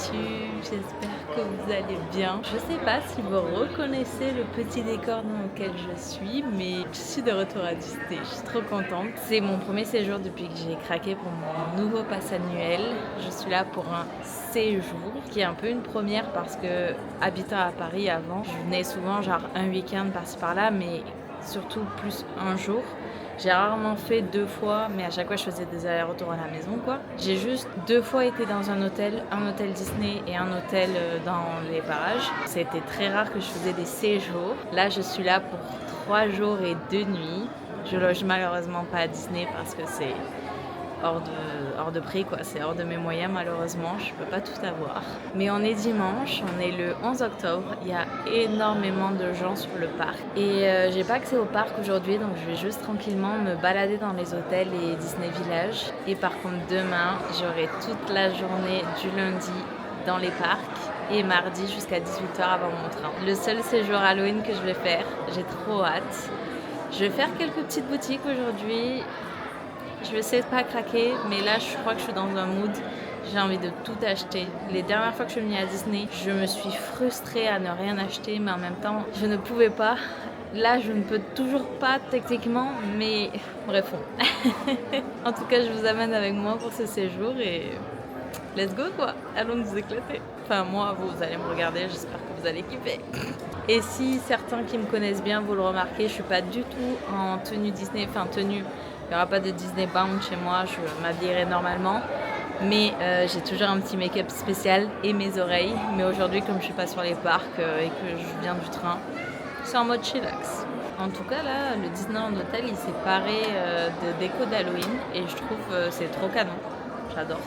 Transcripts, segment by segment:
YouTube, j'espère que vous allez bien. Je sais pas si vous reconnaissez le petit décor dans lequel je suis, mais je suis de retour à Disney, je suis trop contente. C'est mon premier séjour depuis que j'ai craqué pour mon nouveau pass annuel. Je suis là pour un séjour, qui est un peu une première parce que, habitant à Paris avant, je venais souvent genre un week-end par-ci par-là, mais surtout plus un jour. J'ai rarement fait 2 fois, mais à chaque fois je faisais des allers-retours à la maison quoi. J'ai juste 2 fois été dans un hôtel Disney et un hôtel dans les parages. C'était très rare que je faisais des séjours. Là je suis là pour 3 jours et 2 nuits. Je loge malheureusement pas à Disney parce que c'est hors de prix quoi, c'est hors de mes moyens malheureusement, je peux pas tout avoir. Mais on est dimanche, on est le 11 octobre, il y a énormément de gens sur le parc. Et j'ai pas accès au parc aujourd'hui, donc je vais juste tranquillement me balader dans les hôtels et Disney Village. Et par contre demain, j'aurai toute la journée du lundi dans les parcs et mardi jusqu'à 18h avant mon train. Le seul séjour Halloween que je vais faire, j'ai trop hâte. Je vais faire quelques petites boutiques aujourd'hui. Je vais essayer de pas craquer, mais là je crois que je suis dans un mood, j'ai envie de tout acheter. Les dernières fois que je suis venue à Disney, je me suis frustrée à ne rien acheter, mais en même temps, je ne pouvais pas. Là, je ne peux toujours pas techniquement, mais bref. En tout cas, je vous amène avec moi pour ce séjour et let's go quoi, allons nous éclater. Enfin moi, vous allez me regarder, j'espère que vous allez kiffer. Et si certains qui me connaissent bien, vous le remarquez, je suis pas du tout en tenue Disney, enfin tenue. Il n'y aura pas de Disney Bound chez moi, je m'habillerai normalement. Mais j'ai toujours un petit make-up spécial et mes oreilles. Mais aujourd'hui, comme je suis pas sur les parcs et que je viens du train, c'est en mode chillax. En tout cas, là, le Disneyland Hotel, il s'est paré de déco d'Halloween et je trouve c'est trop canon. J'adore.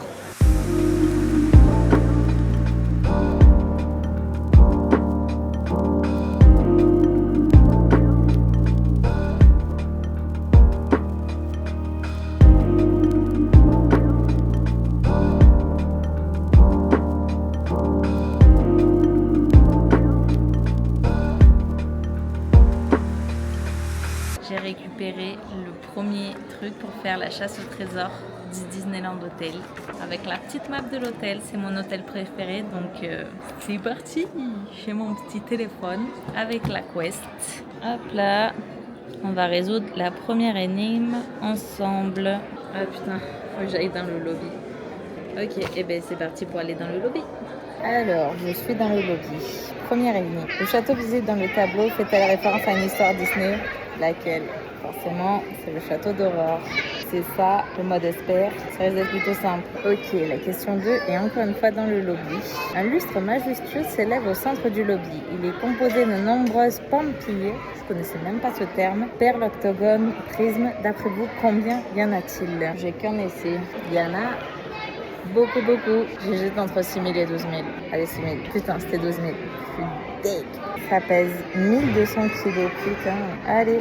J'ai récupéré le premier truc pour faire la chasse au trésor du Disneyland Hotel avec la petite map de l'hôtel. C'est mon hôtel préféré, donc c'est parti. J'ai mon petit téléphone avec la quest. Hop là, on va résoudre la première énigme ensemble. Ah putain, faut que j'aille dans le lobby. Ok, et ben c'est parti pour aller dans le lobby. Alors, je suis dans le lobby. Première énigme. Le château visité dans le tableau fait-elle référence à une histoire Disney? Laquelle? Forcément, c'est le château d'Aurore. C'est ça, le mode espère. Ça risque d'être plutôt simple. Ok, la question 2 est encore une fois dans le lobby. Un lustre majestueux s'élève au centre du lobby. Il est composé de nombreuses pans-piliers. Je connaissais même pas ce terme. Perles, octogones, prismes. D'après vous, combien y en a-t-il? J'ai qu'un essai. Il y en a beaucoup. J'hésite entre 6 000 et 12 000. Allez, 6 000. Putain, c'était 12 000. Je suis deg. Ça pèse 1200 kilos, putain. Allez,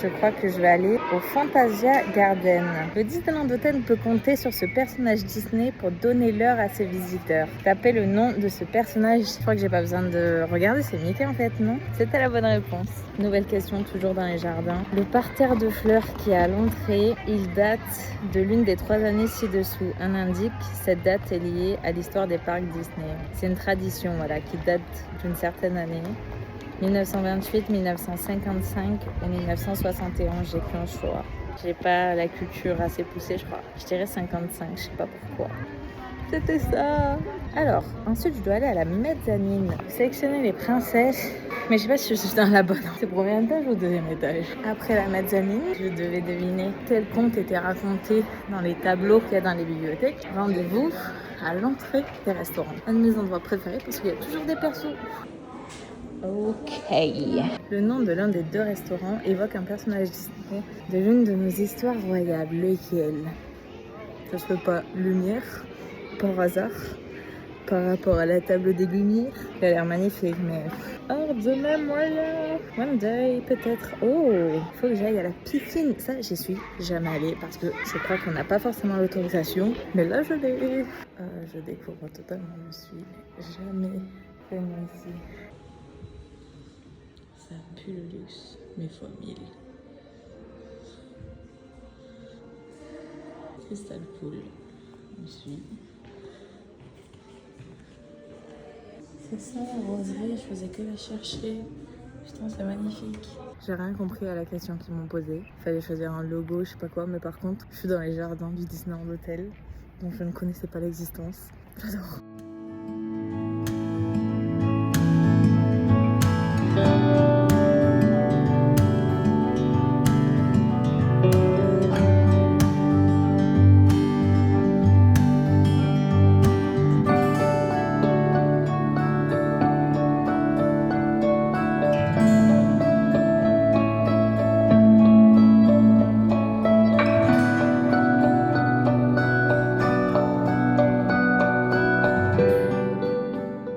je crois que je vais aller au Fantasia Garden. Le Disneyland Hotel peut compter sur ce personnage Disney pour donner l'heure à ses visiteurs. Tapez le nom de ce personnage. Je crois que j'ai pas besoin de regarder, c'est Mickey en fait, non? C'était la bonne réponse. Nouvelle question, toujours dans les jardins. Le parterre de fleurs qui est à l'entrée, il date de l'une des 3 années ci-dessous. Un indique, cette date est liée à l'histoire des parcs Disney. C'est une tradition, voilà, qui date d'une certaine année. 1928, 1955 et 1971, j'ai qu'un choix. J'ai pas la culture assez poussée, je crois. Je dirais 55, je sais pas pourquoi. C'était ça. Alors, ensuite, je dois aller à la mezzanine, sélectionner les princesses. Mais je sais pas si je suis dans la bonne. C'est au premier étage ou au deuxième étage? Après la mezzanine, je devais deviner quel conte était raconté dans les tableaux qu'il y a dans les bibliothèques. Rendez-vous à l'entrée des restaurants. Un de mes endroits préférés parce qu'il y a toujours des persos. Ok. Le nom de l'un des 2 restaurants évoque un personnage Disney de l'une de nos histoires royales. Lequel? Ça serait pas Lumière, par hasard, par rapport à la table des Lumières? Elle a l'air magnifique, mais hors de mes moyens. One day, peut-être. Oh, il faut que j'aille à la piscine. Ça, j'y suis jamais allée parce que je crois qu'on n'a pas forcément l'autorisation. Mais là, je l'ai. Je découvre totalement. Je suis jamais venue ici. Ça pue le luxe, mais fois 1000. Crystal Pool, on suit. C'est ça la roseraie, je faisais que la chercher. Putain, c'est magnifique. J'ai rien compris à la question qu'ils m'ont posée. Il fallait choisir un logo, je sais pas quoi, mais par contre, je suis dans les jardins du Disneyland Hotel, dont je ne connaissais pas l'existence. J'adore.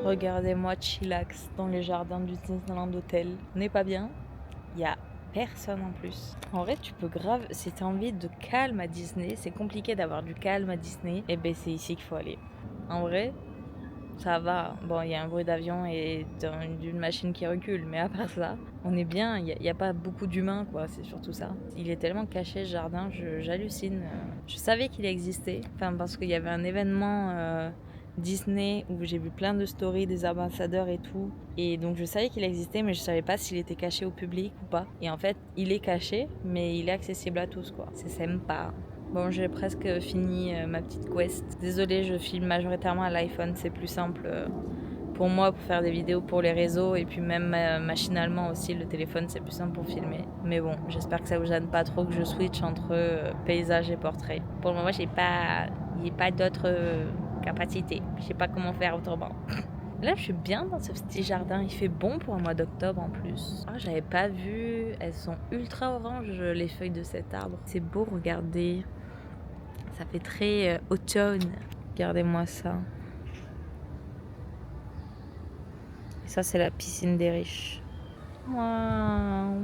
Regardez-moi chillax dans les jardins du Disneyland Hotel. On n'est pas bien, il y a personne en plus. En vrai, tu peux grave, si t'as envie de calme à Disney, c'est compliqué d'avoir du calme à Disney, et ben c'est ici qu'il faut aller. En vrai, ça va. Bon, il y a un bruit d'avion et d'une machine qui recule, mais à part ça, on est bien. Il n'y a pas beaucoup d'humains, quoi. C'est surtout ça. Il est tellement caché, ce jardin, j'hallucine. Je savais qu'il existait, enfin, parce qu'il y avait un événement Disney où j'ai vu plein de stories des ambassadeurs et tout. Et donc, je savais qu'il existait, mais je savais pas s'il était caché au public ou pas. Et en fait, il est caché, mais il est accessible à tous, quoi. C'est sympa. Bon, j'ai presque fini ma petite quest. Désolée, je filme majoritairement à l'iPhone, c'est plus simple pour moi pour faire des vidéos pour les réseaux et puis même machinalement aussi, le téléphone c'est plus simple pour filmer. Mais bon, j'espère que ça vous gêne pas trop que je switch entre paysage et portrait. Pour le moment, il n'y a pas d'autres capacités. Je sais pas comment faire autrement. Là, je suis bien dans ce petit jardin. Il fait bon pour un mois d'octobre en plus. Ah, j'avais pas vu. Elles sont ultra oranges, les feuilles de cet arbre. C'est beau, regardez. Ça fait très automne. Regardez-moi ça. Et ça, c'est la piscine des riches. Waouh!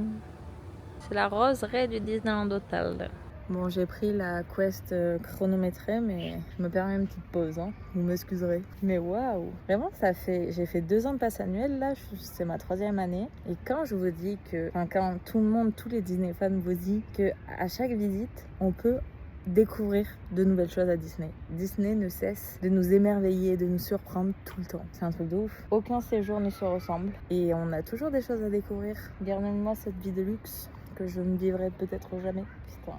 C'est la roseraie du Disneyland Hotel. Bon, j'ai pris la quest chronométrée, mais je me permets une petite pause, hein. Vous m'excuserez. Mais waouh! Vraiment, j'ai fait 2 ans de passe annuel, là, c'est ma 3e année. Et quand je vous dis que, enfin, quand tout le monde, tous les Disney fans vous disent que à chaque visite, on peut découvrir de nouvelles choses à Disney. Disney ne cesse de nous émerveiller, de nous surprendre tout le temps. C'est un truc de ouf. Aucun séjour ne se ressemble et on a toujours des choses à découvrir. Gardez-moi cette vie de luxe que je ne vivrai peut-être jamais. Putain,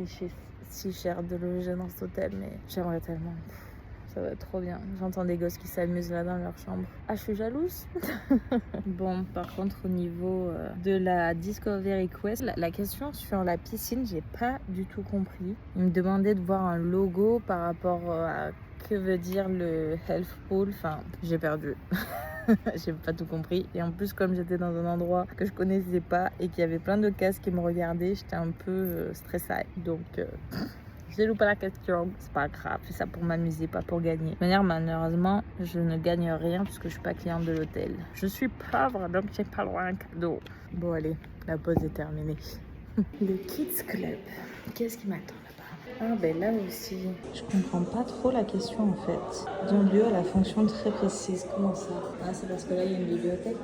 c'est si cher de loger dans cet hôtel, mais j'aimerais tellement. Ça va être trop bien. J'entends des gosses qui s'amusent là dans leur chambre. Ah, je suis jalouse. Bon, par contre, au niveau de la Discovery Quest, la question sur la piscine, j'ai pas du tout compris. Ils me demandaient de voir un logo par rapport à que veut dire le Health Pool. Enfin, j'ai perdu. J'ai pas tout compris. Et en plus, comme j'étais dans un endroit que je connaissais pas et qu'il y avait plein de casques qui me regardaient, j'étais un peu stressée. Donc... j'ai loupé la question, c'est pas grave, je fais ça pour m'amuser, pas pour gagner. De manière, malheureusement, je ne gagne rien puisque je suis pas cliente de l'hôtel. Je suis pauvre, donc j'ai pas le droit à un cadeau. Bon, allez, la pause est terminée. Le Kids Club, qu'est-ce qui m'attend là-bas? Ah, ben là aussi, je comprends pas trop la question en fait. D'un lieu à la fonction très précise, comment ça? Ah, c'est parce que là il y a une bibliothèque?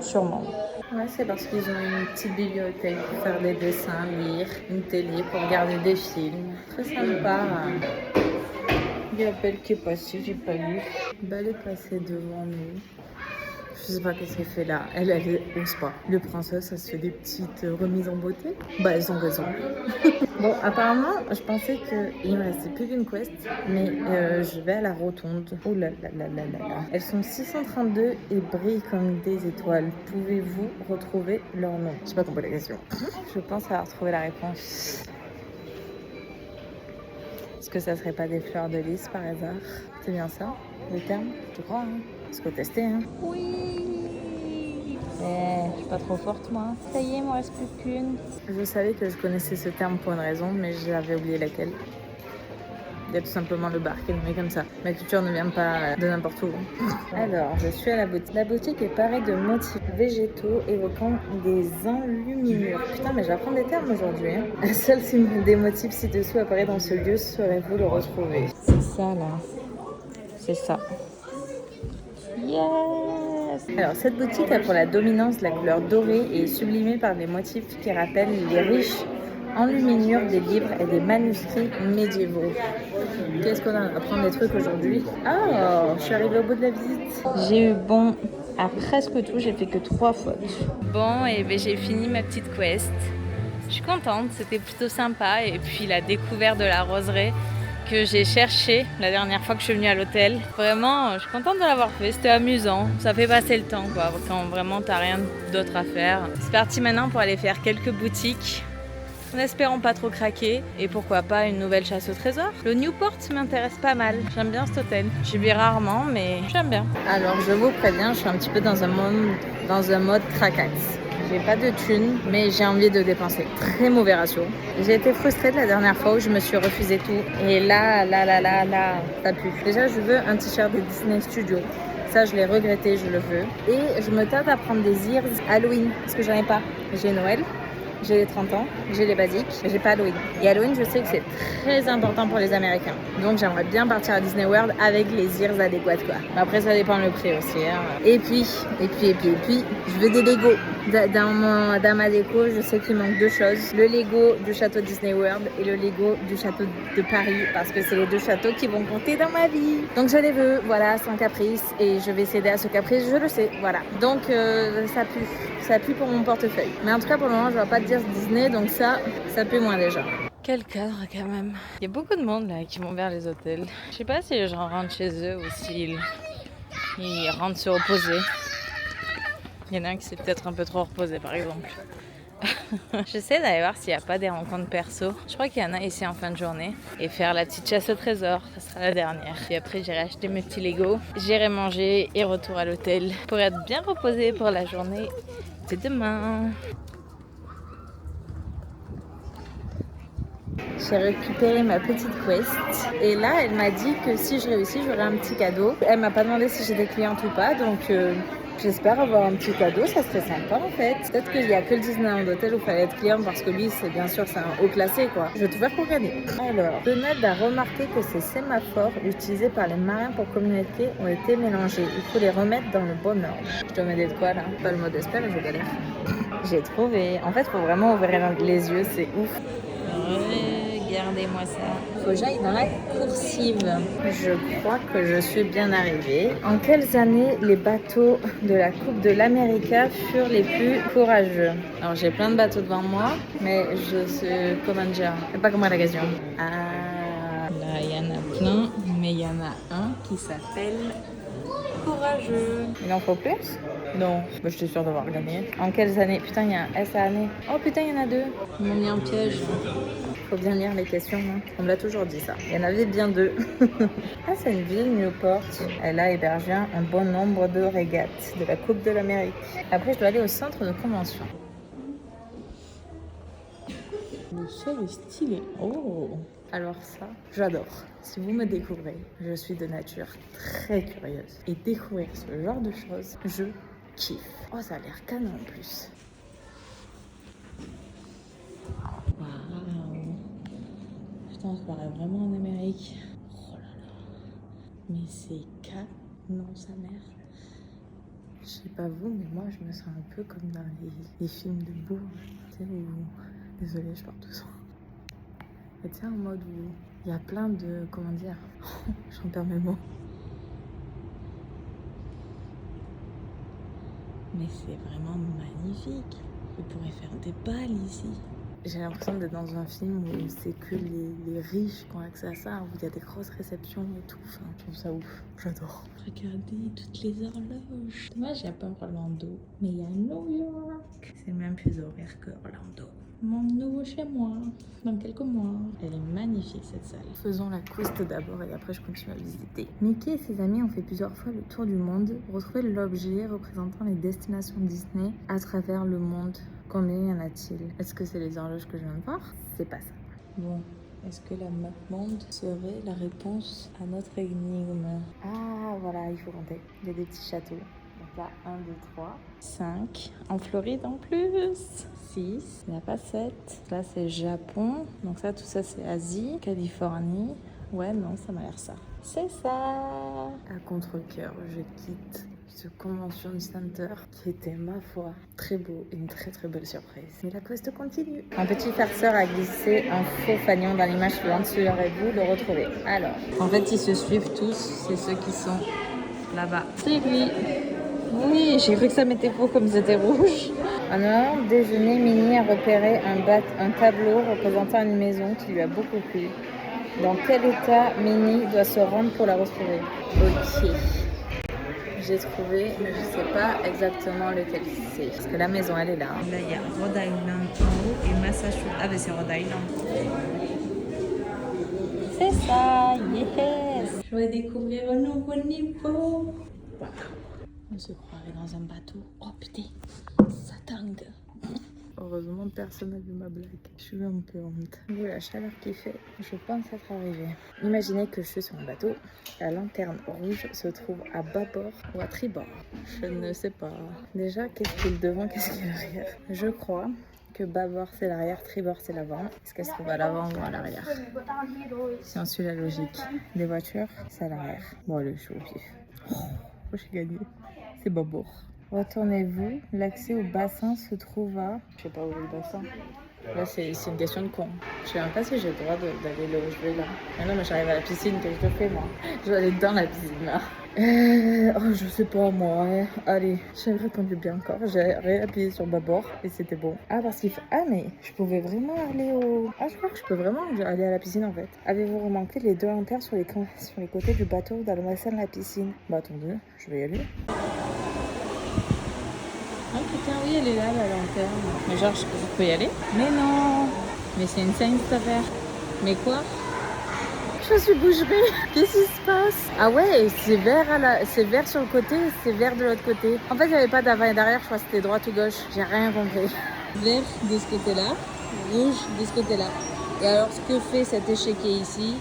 Sûrement. Ouais, c'est parce qu'ils ont une petite bibliothèque pour faire des dessins, lire, une télé pour regarder des films. Très sympa. Il y a Belle qui est passée, j'ai pas lu. Belle est passée devant nous. Je sais pas qu'est-ce qu'elle fait là. Elle est au spa. Le princesse, ça se fait des petites remises en beauté. Bah, elles ont raison. Bon, apparemment, je pensais qu'il me restait plus qu'une quest, mais je vais à la rotonde. Oh là là là là là là. Elles sont 632 et brillent comme des étoiles. Pouvez-vous retrouver leur nom? Je sais pas compris la question. Je pense avoir trouvé la réponse. Est-ce que ça serait pas des fleurs de lys par hasard? C'est bien ça, le terme? Je crois, hein. Est-ce qu'on tester, hein? Oui! Je suis pas trop forte, moi. Ça y est, il me reste plus qu'une. Je savais que je connaissais ce terme pour une raison, mais j'avais oublié laquelle. Il y a tout simplement le bar qui est nommé comme ça. Ma culture ne vient pas de n'importe où. Alors, je suis à la boutique. La boutique est parée de motifs végétaux évoquant des enluminures. Putain, mais j'apprends des termes aujourd'hui. Hein. Un seul symbole des motifs ci-dessous apparaît dans ce lieu. Saurez-vous le retrouver? C'est ça, là. C'est ça. Yes! Alors, cette boutique a pour la dominance la couleur dorée et est sublimée par des motifs qui rappellent les riches enluminure des livres et des manuscrits médiévaux. Qu'est-ce qu'on a à prendre des trucs aujourd'hui? Ah, je suis arrivée au bout de la visite. J'ai eu bon à presque tout, j'ai fait que 3 fautes. Bon, et ben j'ai fini ma petite quest. Je suis contente, c'était plutôt sympa. Et puis la découverte de la roseraie que j'ai cherchée la dernière fois que je suis venue à l'hôtel. Vraiment, je suis contente de l'avoir fait, c'était amusant. Ça fait passer le temps, quoi, quand vraiment t'as rien d'autre à faire. C'est parti maintenant pour aller faire quelques boutiques, en espérant pas trop craquer. Et pourquoi pas une nouvelle chasse au trésor. Le Newport m'intéresse pas mal, j'aime bien cet hôtel. J'y vais rarement, mais j'aime bien. Alors je vous préviens, je suis un petit peu dans un mode craquax. J'ai pas de thunes, mais j'ai envie de dépenser. Très mauvais ratio. J'ai été frustrée de la dernière fois où je me suis refusé tout. Et là, ça pue. Déjà, je veux un t-shirt de Disney Studio. Ça, je l'ai regretté, je le veux. Et je me tarde à prendre des ears Halloween, parce que j'en ai pas. J'ai Noël, j'ai les 30 ans, j'ai les basiques, mais j'ai pas Halloween. Et Halloween, je sais que c'est très important pour les Américains. Donc j'aimerais bien partir à Disney World avec les ears adéquates, quoi. Mais après, ça dépend le prix aussi, hein. Et puis, je veux des Lego. Dans ma déco, je sais qu'il manque 2 choses. Le Lego du château Disney World et le Lego du château de Paris, parce que c'est les 2 châteaux qui vont compter dans ma vie. Donc je les veux, voilà, sans caprice. Et je vais céder à ce caprice, je le sais, voilà. Donc ça pue pour mon portefeuille. Mais en tout cas, pour le moment, je ne vais pas te dire Disney, donc ça pue moins déjà. Quel cadre quand même. Il y a beaucoup de monde là qui vont vers les hôtels. Je sais pas si les gens rentrent chez eux ou s'ils rentrent se reposer. Il y en a un qui s'est peut-être un peu trop reposé par exemple. J'essaie d'aller voir s'il n'y a pas des rencontres perso. Je crois qu'il y en a ici en fin de journée. Et faire la petite chasse au trésor, ça sera la dernière. Puis après j'irai acheter mes petits Lego. J'irai manger et retour à l'hôtel pour être bien reposée pour la journée de demain. J'ai récupéré ma petite quest et là elle m'a dit que si je réussis j'aurai un petit cadeau. Elle m'a pas demandé si j'étais cliente ou pas, donc j'espère avoir un petit cadeau, ça serait sympa en fait. Peut-être qu'il n'y a que le Disneyland d'hôtel où il fallait être client parce que lui c'est bien sûr c'est un haut classé quoi. Je vais tout faire pour gagner. Alors, Donald a remarqué que ces sémaphores utilisés par les marins pour communiquer ont été mélangés. Il faut les remettre dans le bon ordre. Je dois m'aider de quoi là? Pas le mot d'espère, je galère. J'ai trouvé. En fait faut vraiment ouvrir les yeux, c'est ouf. Regardez-moi ça. Faut que j'aille dans la coursive. Je crois que je suis bien arrivée. En quelles années les bateaux de la Coupe de l'América furent les plus courageux? Alors j'ai plein de bateaux devant moi, mais je sais comment dire. C'est pas comment la question. Ah, là il y en a plein, mais il y en a un qui s'appelle Courageux. Il en faut plus? Non, bah, je suis sûre d'avoir gagné. En quelles années? Putain, il y a un S à année. Oh putain, il y en a 2. Ils m'ont mis en piège. Faut bien lire les questions, hein. On me l'a toujours dit ça. Il y en avait bien 2. Ah, c'est une ville, Newport. Elle a hébergé un bon nombre de régates de la Coupe de l'Amérique. Après, je dois aller au centre de convention. Le sol est stylé. Oh! Alors ça, j'adore. Si vous me découvrez, je suis de nature très curieuse. Et découvrir ce genre de choses, je kiffe. Oh, ça a l'air canon en plus. Waouh! Putain, on se paraît vraiment en Amérique. Oh là là. Mais c'est canon sa mère. Je sais pas vous, mais moi je me sens un peu comme dans les films de bourge. Tu sais, où... Désolée, je parle tout ça. Et tu sais, en mode où il y a plein de... Comment dire? J'en perds mes mots. Mais c'est vraiment magnifique. Je pourrais faire des balles ici. J'ai l'impression d'être dans un film où c'est que les riches qui ont accès à ça, où il y a des grosses réceptions et tout. Enfin, je trouve ça ouf. J'adore. Regardez toutes les horloges. Dommage, il n'y a pas Orlando. Mais il y a New York. C'est le même fuseau horaire que Orlando. Mon nouveau chez moi, dans quelques mois. Elle est magnifique cette salle. Faisons la quest d'abord et après je continue à visiter. Mickey et ses amis ont fait plusieurs fois le tour du monde. Retrouver l'objet représentant les destinations Disney à travers le monde. Combien y en a-t-il? Est-ce que c'est les horloges que je viens de voir? C'est pas ça. Bon, est-ce que la map monde serait la réponse à notre énigme? Ah voilà, il faut compter. Il y a des petits châteaux. Donc là, 1, 2, 3, 5. En Floride en plus. 6. Il n'y a pas 7. Là, c'est Japon. Donc ça, tout ça, c'est Asie. Californie. Ouais, non, ça m'a l'air ça. C'est ça. À contre-cœur, je quitte ce convention center qui était, ma foi, très beau et une très très belle surprise. Mais la quest continue. Un petit farceur a glissé un faux fanion dans l'image suivante. Saurez-vous le retrouver? Alors, en fait, ils se suivent tous. C'est ceux qui sont là-bas. C'est lui. Oui, j'ai cru que ça m'était faux comme c'était rouge. En allant déjeuner, Minnie a repéré un tableau représentant une maison qui lui a beaucoup plu. Dans quel état Minnie doit se rendre pour la retrouver? Ok. J'ai trouvé, mais je sais pas exactement lequel c'est. Parce que la maison, elle est là. Là, il y a Rhode Island en haut et Massachusetts. Ah, ben c'est Rhode Island. C'est ça, yes! Je vais découvrir un nouveau niveau. Wow. On se croirait dans un bateau. Oh putain, ça tangue. Heureusement, personne n'a vu ma blague. Je suis un peu honte. Vu la chaleur qu'il fait, je pense être arrivée. Imaginez que je suis sur un bateau. La lanterne rouge se trouve à bâbord ou à tribord. Je ne sais pas. Déjà, qu'est-ce qu'il y a devant, qu'est-ce qu'il y a derrière? Je crois que bâbord c'est l'arrière, tribord c'est l'avant. Est-ce qu'elle se trouve à l'avant ou à l'arrière? Si on suit la logique des voitures, c'est à l'arrière. Bon, le chaud au pif. Oh, j'ai gagné. C'est bâbord. Retournez-vous, l'accès au bassin se trouve à... Je sais pas où est le bassin. Là, c'est une question de con. Je sais même pas si j'ai le droit d'aller là où je vais là. Mais non, mais j'arrive à la piscine, qu'est-ce que je fais moi? Je vais aller dans la piscine là. Oh, je sais pas moi. Ouais. Allez, j'ai répondu bien encore. J'ai réappuyé sur bâbord et c'était bon. Ah, parce qu'il faut... Ah, mais je pouvais vraiment aller au... Ah, je crois que je peux vraiment aller à la piscine en fait. Avez-vous remarqué les deux lanternes sur les côtés du bateau dans le bassin de la piscine? Bah attendez, je vais y aller. Oh putain, oui, elle est là, la lanterne. Mais genre, je peux y aller? Mais non! Mais c'est une scène cette affaire. Mais quoi? Je suis boucherie. Qu'est-ce qui se passe? Ah ouais, c'est vert, c'est vert sur le côté, c'est vert de l'autre côté. En fait, il n'y avait pas d'avant et d'arrière, je crois que c'était droite ou gauche. J'ai rien compris. Vert de ce côté-là, rouge de ce côté-là. Et alors, ce que fait cet échiquier ici,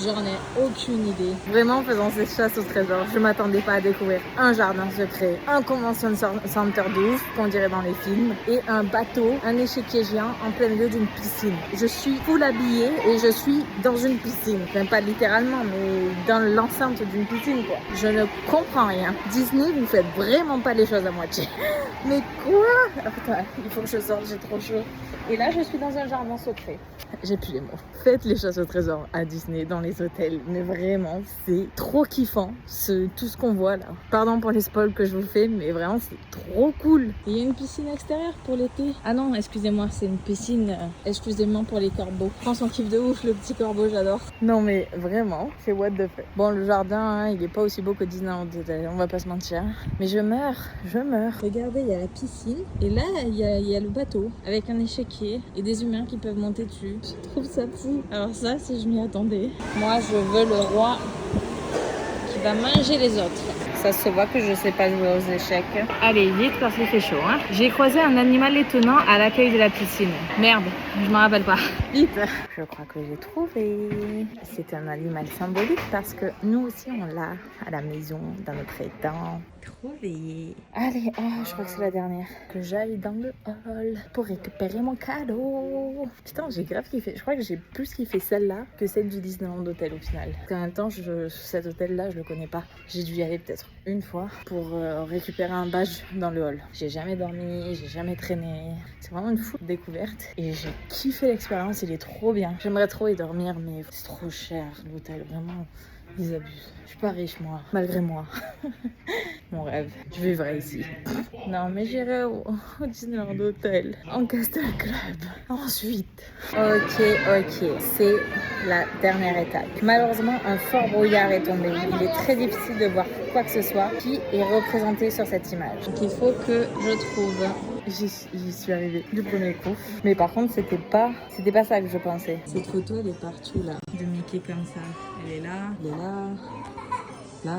j'en ai aucune idée. Vraiment, en faisant cette chasse au trésor, je m'attendais pas à découvrir un jardin secret, un convention center de ouf, qu'on dirait dans les films, et un bateau, un échiquier géant en plein milieu d'une piscine. Je suis full habillée et je suis dans une piscine. Même pas littéralement, mais dans l'enceinte d'une piscine, quoi. Je ne comprends rien. Disney, vous faites vraiment pas les choses à moitié. Mais quoi? Oh, putain, il faut que je sorte, j'ai trop chaud. Et là, je suis dans un jardin secret. J'ai plus les mots. Faites les chasses au trésor à Disney, dans les hôtels. Mais vraiment, c'est trop kiffant, tout ce qu'on voit là. Pardon pour les spoils que je vous fais, mais vraiment, c'est trop cool. Il y a une piscine extérieure pour l'été. Ah non, excusez-moi, c'est une piscine exclusivement pour les corbeaux. Je pense qu'on kiffe de ouf, le petit corbeau, j'adore. Non mais vraiment, c'est what the fuck. Bon, le jardin, hein, il est pas aussi beau que Disneyland, on va pas se mentir. Mais je meurs. Regardez, il y a la piscine. Et là, il y a le bateau avec un échiquier et des humains qui peuvent monter dessus. Je trouve ça fou. Alors ça, si je m'y attendais. Moi, je veux le roi qui va manger les autres. Ça se voit que je sais pas jouer aux échecs. Allez, vite parce qu'il fait chaud. Hein. J'ai croisé un animal étonnant à l'accueil de la piscine. Merde, je m'en rappelle pas. Vite. Je crois que j'ai trouvé. C'est un animal symbolique parce que nous aussi on l'a à la maison, dans notre étang. Trouvé. Allez, oh, je crois que c'est la dernière. Que j'aille dans le hall pour récupérer mon cadeau. Putain, j'ai grave kiffé. Je crois que j'ai plus kiffé celle-là que celle du Disneyland Hotel au final. Parce qu'en même temps, cet hôtel-là, je le connais pas. J'ai dû y aller peut-être une fois pour récupérer un badge dans le hall. J'ai jamais dormi, j'ai jamais traîné. C'est vraiment une foule découverte et j'ai kiffé l'expérience. Il est trop bien. J'aimerais trop y dormir, mais c'est trop cher l'hôtel, vraiment. Ils abusent. Je suis pas riche, moi, malgré moi. Mon rêve, je vivrai ici. Non, mais j'irai au Disneyland Hotel, en Castle Club. Ensuite. Ok, c'est la dernière étape. Malheureusement, un fort brouillard est tombé. Il est très difficile de voir quoi que ce soit qui est représenté sur cette image. Donc il faut que je trouve. J'y suis arrivée du premier coup. Mais par contre, c'était pas ça que je pensais. Cette photo, elle est partout là. De Mickey comme ça. Elle est là, là,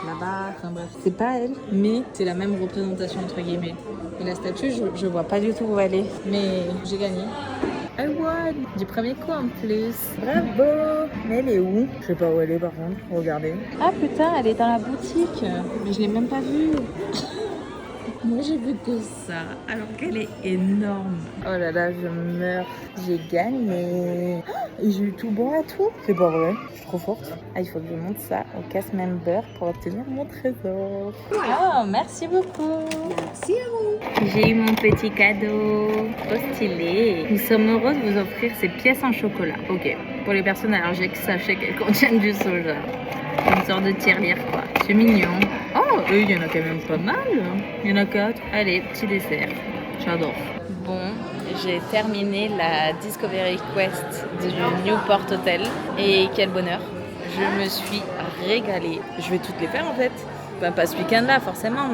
là-bas. Enfin bref, c'est pas elle, mais c'est la même représentation entre guillemets. Et la statue, je vois pas du tout où elle est. Mais j'ai gagné. I won! Du premier coup en plus. Bravo! Mais elle est où? Je sais pas où elle est par contre. Regardez. Ah putain, elle est dans la boutique. Mais je l'ai même pas vue. Moi j'ai vu que ça, alors qu'elle est énorme. Oh là là, je meurs. J'ai gagné. Et j'ai eu tout bon à tout. C'est pas vrai. Je suis trop forte. Ah, il faut que je monte ça au casse member pour obtenir mon trésor. Oh, merci beaucoup. Merci à vous. J'ai eu mon petit cadeau. Trop stylé. Nous sommes heureux de vous offrir ces pièces en chocolat. Ok. Pour les personnes allergiques, sachez qu'elles contiennent du soja. Une sorte de tirelire quoi. C'est mignon. Oh, il y en a quand même pas mal. Il y en a 4. Allez, petit dessert. J'adore. Bon, j'ai terminé la Discovery Quest du Newport Hotel. Et quel bonheur. Je me suis régalée. Je vais toutes les faire en fait. Ben, pas ce week-end-là forcément,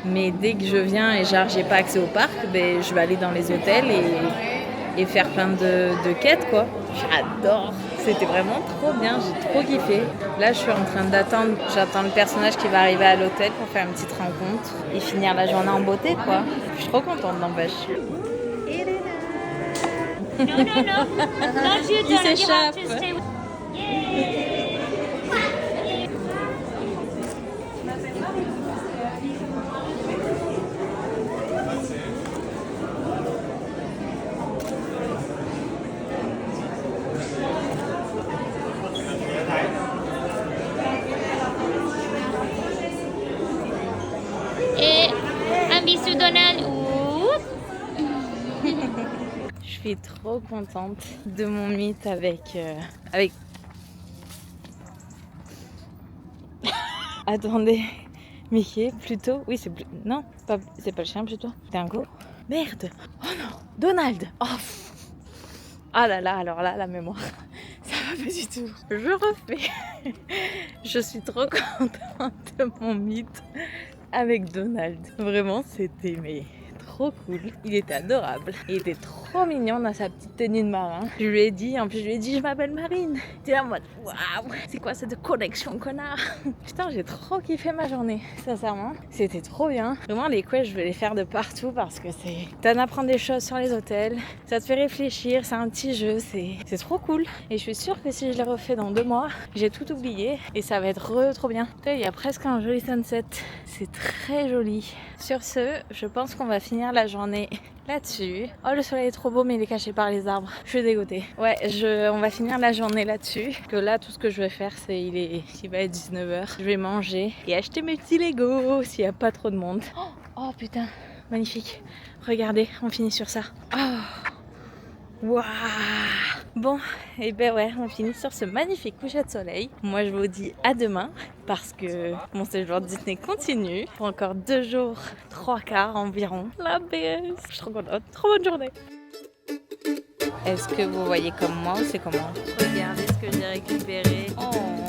mais dès que je viens et genre j'ai pas accès au parc, ben, je vais aller dans les hôtels et faire plein de quêtes quoi. J'adore. C'était vraiment trop bien, j'ai trop kiffé. Là, je suis en train j'attends le personnage qui va arriver à l'hôtel pour faire une petite rencontre et finir la journée en beauté, quoi. Je suis trop contente, n'empêche. No, no, no. Not you, Il Dad. You have s'échappe. to stay with... Yay! Et un bisou, Donald. Ouh. Je suis trop contente de mon meet avec... Attendez, Mickey, plutôt... Oui, c'est... Non, c'est pas le chien, plutôt. Dingo. Merde. Oh non, Donald. Oh. Ah là là, alors là, la mémoire, ça va pas du tout. Je refais. Je suis trop contente de mon meet avec Donald. Vraiment, c'était trop cool. Il était adorable. Il était trop mignon dans sa petite tenue de marin. Je lui ai dit, je m'appelle Marine. Il était en mode, waouh, c'est quoi cette connexion, connard? Putain, j'ai trop kiffé ma journée, sincèrement. C'était trop bien. Vraiment, les quests, je vais les faire de partout parce que t'en apprends des choses sur les hôtels. Ça te fait réfléchir, c'est un petit jeu, c'est trop cool. Et je suis sûre que si je les refais dans 2 mois, j'ai tout oublié et ça va être trop bien. Il y a presque un joli sunset. C'est très joli. Sur ce, je pense qu'on va finir la journée là-dessus. Oh, le soleil est trop beau, mais il est caché par les arbres. Je suis dégoûtée. Ouais, on va finir la journée là-dessus. Que là, tout ce que je vais faire, il va être 19h. Je vais manger et acheter mes petits Lego s'il n'y a pas trop de monde. Oh putain, magnifique. Regardez, on finit sur ça. Oh. Waouh! Bon, et ben ouais, on finit sur ce magnifique coucher de soleil. Moi, je vous dis à demain parce que mon séjour Disney continue pour encore 2 jours, 3 quarts environ. La BS! Je suis trop contente. Trop bonne journée! Est-ce que vous voyez comme moi ou c'est comment? Regardez ce que j'ai récupéré. Oh!